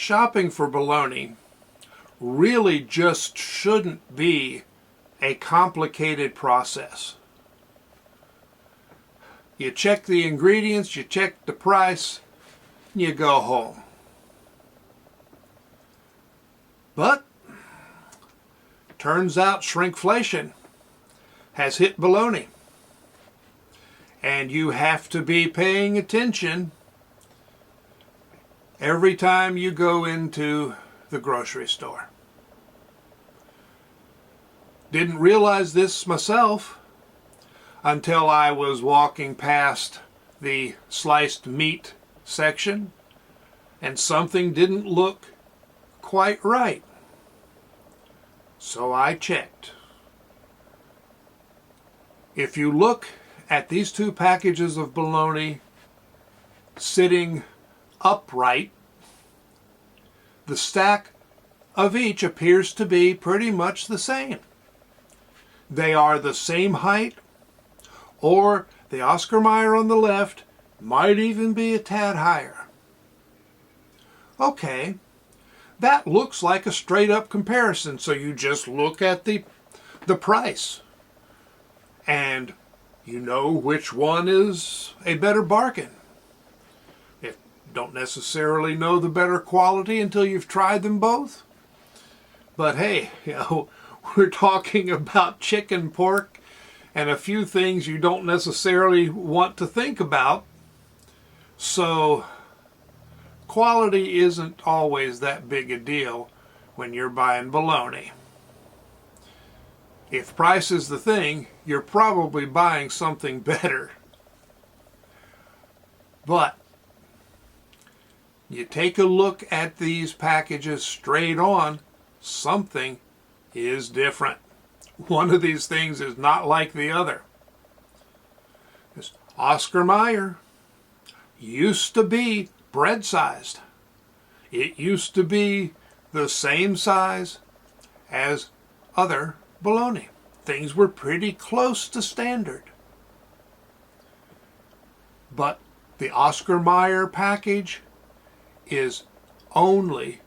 Shopping for bologna really just shouldn't be a complicated process. You check the ingredients, you check the price, and you go home. But turns out shrinkflation has hit bologna, and you have to be paying attention every time you go into the grocery store. Didn't realize this myself until I was walking past the sliced meat section and something didn't look quite right. So I checked. If you look at these two packages of bologna sitting upright, the stack of each appears to be pretty much the same. They are the same height, or the Oscar Mayer on the left might even be a tad higher. Okay, that looks like a straight up comparison, so you just look at the price and you know which one is a better bargain. If don't necessarily know the better quality until you've tried them both. But hey, we're talking about chicken, pork, and a few things you don't necessarily want to think about. So quality isn't always that big a deal when you're buying bologna. If price is the thing, you're probably buying something better. But you take a look at these packages straight on, something is different. One of these things is not like the other. This Oscar Mayer used to be bread-sized. It used to be the same size as other bologna. Things were pretty close to standard. But the Oscar Mayer package is only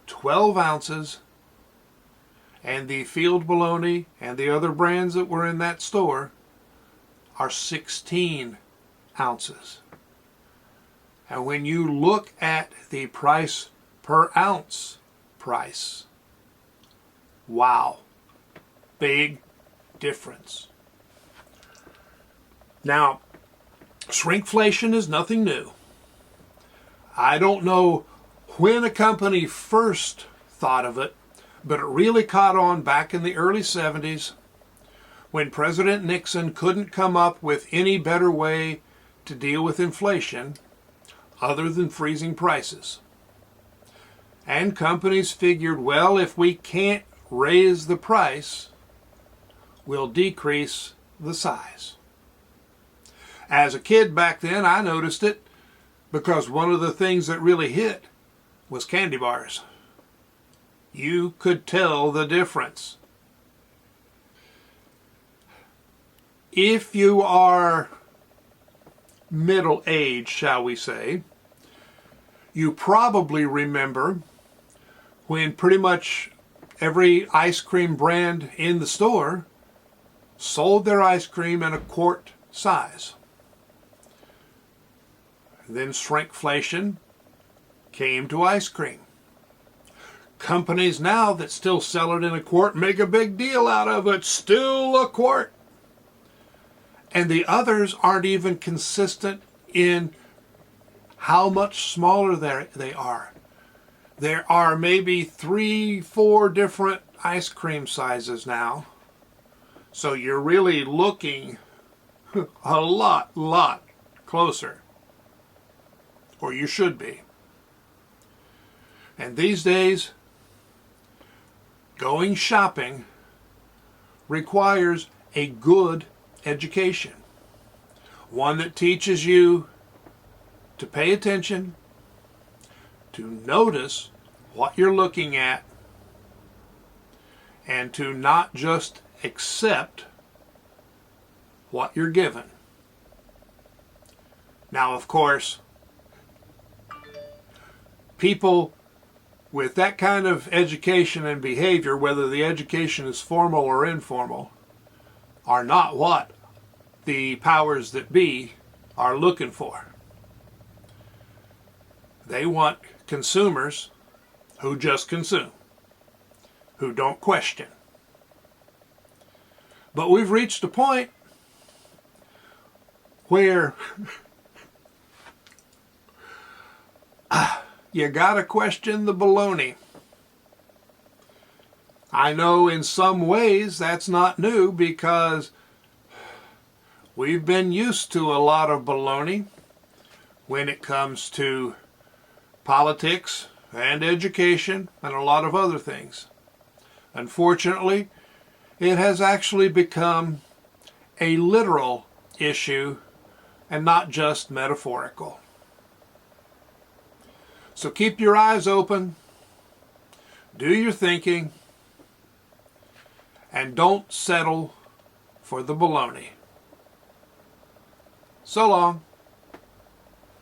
12 ounces, and the field bologna and the other brands that were in that store are 16 ounces. And when you look at the price per ounce price, wow, big difference. Now, shrinkflation is nothing new. I don't know when a company first thought of it, but it really caught on back in the early 70s when President Nixon couldn't come up with any better way to deal with inflation other than freezing prices. And companies figured, well, if we can't raise the price, we'll decrease the size. As a kid back then, I noticed it because one of the things that really hit was candy bars. You could tell the difference. If you are middle-aged, shall we say, you probably remember when pretty much every ice cream brand in the store sold their ice cream in a quart size. Then shrinkflation came to ice cream. Companies now that still sell it in a quart make a big deal out of it. Still a quart. And the others aren't even consistent in how much smaller they are. There are maybe 3-4 different ice cream sizes now. So you're really looking a lot closer. Or you should be. And these days, going shopping requires a good education. One that teaches you to pay attention, to notice what you're looking at, and to not just accept what you're given. Now, of course, people with that kind of education and behavior, whether the education is formal or informal, are not what the powers that be are looking for. They want consumers who just consume, who don't question. But we've reached a point where you gotta question the baloney. I know in some ways that's not new because we've been used to a lot of baloney when it comes to politics and education and a lot of other things. Unfortunately, it has actually become a literal issue and not just metaphorical. So keep your eyes open, do your thinking, and don't settle for the baloney. So long.